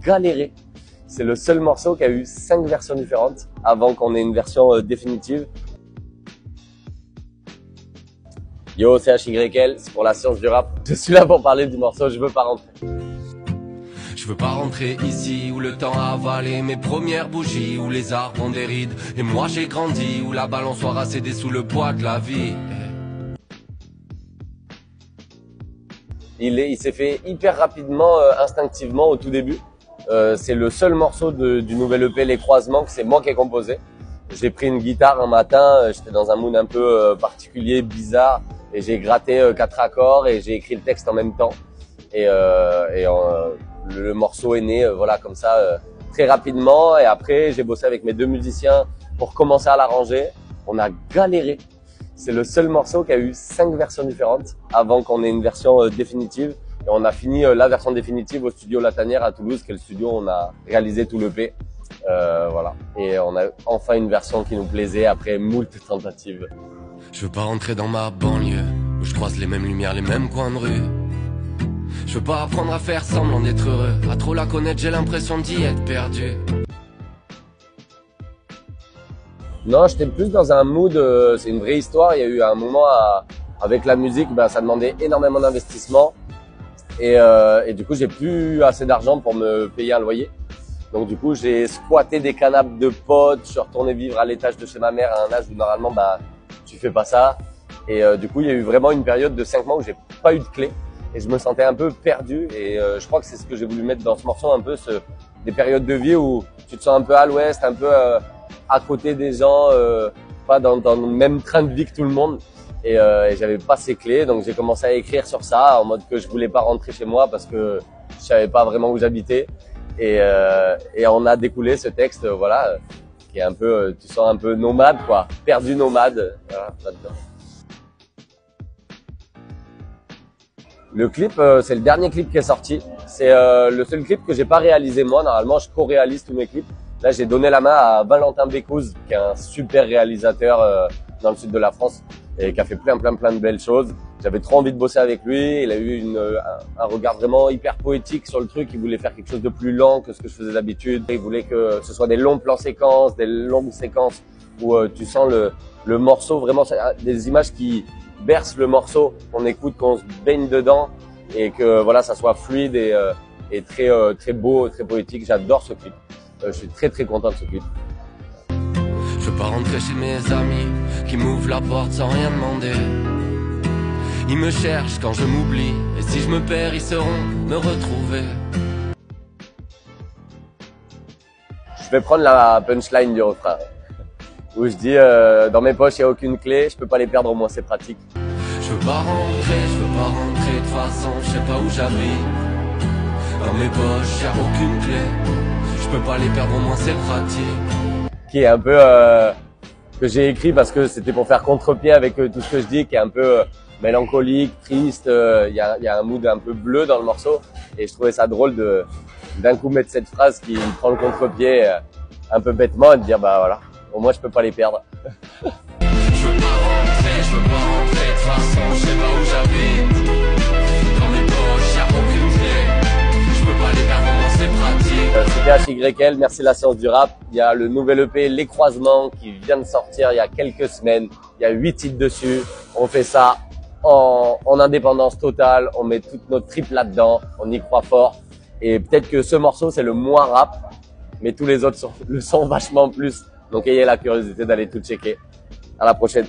Galéré. C'est le seul morceau qui a eu 5 versions différentes avant qu'on ait une version définitive. Yo, c'est HYL, c'est pour la science du rap. Je suis là pour parler du morceau Je veux pas rentrer. Je veux pas rentrer ici où le temps a avalé mes premières bougies, où les arbres ont des rides et moi j'ai grandi, où la balançoire a cédé sous le poids de la vie. Il s'est fait hyper rapidement, instinctivement au tout début. C'est le seul morceau du nouvel EP Les Croisements que c'est moi qui ai composé. J'ai pris une guitare un matin, j'étais dans un mood un peu particulier, bizarre, et j'ai gratté 4 accords et j'ai écrit le texte en même temps. Le morceau est né, voilà, comme ça, très rapidement. Et après, j'ai bossé avec mes 2 musiciens pour commencer à l'arranger. On a galéré. C'est le seul morceau qui a eu 5 versions différentes avant qu'on ait une version définitive. Et on a fini la version définitive au studio La Tanière à Toulouse, qui est le studio où on a réalisé tout l'EP. Voilà. Et on a enfin une version qui nous plaisait après moult tentatives. Je veux pas rentrer dans ma banlieue, où je croise les mêmes lumières, les mêmes coins de rue. Je veux pas apprendre à faire semblant d'être heureux, à trop la connaître, j'ai l'impression d'y être perdu. Non, j'étais plus dans un mood, c'est une vraie histoire. Il y a eu un moment avec la musique, ça demandait énormément d'investissement. Et du coup, j'ai plus assez d'argent pour me payer un loyer. Donc du coup, j'ai squatté des canapes de potes, je suis retourné vivre à l'étage de chez ma mère à un âge où normalement, tu fais pas ça. Et du coup, il y a eu vraiment une période de 5 mois où j'ai pas eu de clé. Et je me sentais un peu perdu. Et je crois que c'est ce que j'ai voulu mettre dans ce morceau, un peu des périodes de vie où tu te sens un peu à l'ouest, un peu à côté des gens, pas dans le même train de vie que tout le monde. Et j'avais pas ces clés, donc j'ai commencé à écrire sur ça en mode que je voulais pas rentrer chez moi parce que je savais pas vraiment où j'habitais. Et on a découlé ce texte, voilà, qui est un peu, tu sens un peu nomade, quoi, perdu nomade, voilà, là-dedans. Le clip, c'est le dernier clip qui est sorti. C'est le seul clip que j'ai pas réalisé moi. Normalement, je co-réalise tous mes clips. Là, j'ai donné la main à Valentin Bécouz, qui est un super réalisateur dans le sud de la France et qui a fait plein de belles choses. J'avais trop envie de bosser avec lui. Il a eu un regard vraiment hyper poétique sur le truc. Il voulait faire quelque chose de plus lent que ce que je faisais d'habitude. Il voulait que ce soit des longs plans séquences, des longues séquences où tu sens le morceau vraiment, des images qui bercent le morceau, qu'on écoute, qu'on se baigne dedans et que voilà, ça soit fluide et très beau, très poétique. J'adore ce clip. Je suis très content de ce clip. Je veux pas rentrer chez mes amis qui m'ouvrent la porte sans rien demander. Ils me cherchent quand je m'oublie, et si je me perds, ils sauront me retrouver. Je vais prendre la punchline du refrain, où je dis dans mes poches il n'y a aucune clé, je peux pas les perdre, au moins c'est pratique. Je veux pas rentrer, de toute façon je sais pas où j'habite. Dans mes poches y a aucune clé, je peux pas les perdre, au moins c'est pratique. Qui est un peu que j'ai écrit parce que c'était pour faire contre-pied avec tout ce que je dis, qui est un peu mélancolique, triste. Il y a un mood un peu bleu dans le morceau et je trouvais ça drôle d'un coup mettre cette phrase qui prend le contre-pied un peu bêtement et de dire voilà, au moins je peux pas les perdre. Je veux pas rentrer, de toute façon je sais pas où j'habite. Dans mes poches y a aucune clé, je peux pas les perdre, au moins c'est pratique. C'était HYL, merci la science du rap. Il y a le nouvel EP Les Croisements qui vient de sortir il y a quelques semaines. Il y a 8 titres dessus. On fait ça en indépendance totale. On met toute notre tripes là-dedans. On y croit fort. Et peut-être que ce morceau, c'est le moins rap, mais tous les autres le sont vachement plus. Donc ayez la curiosité d'aller tout checker. À la prochaine.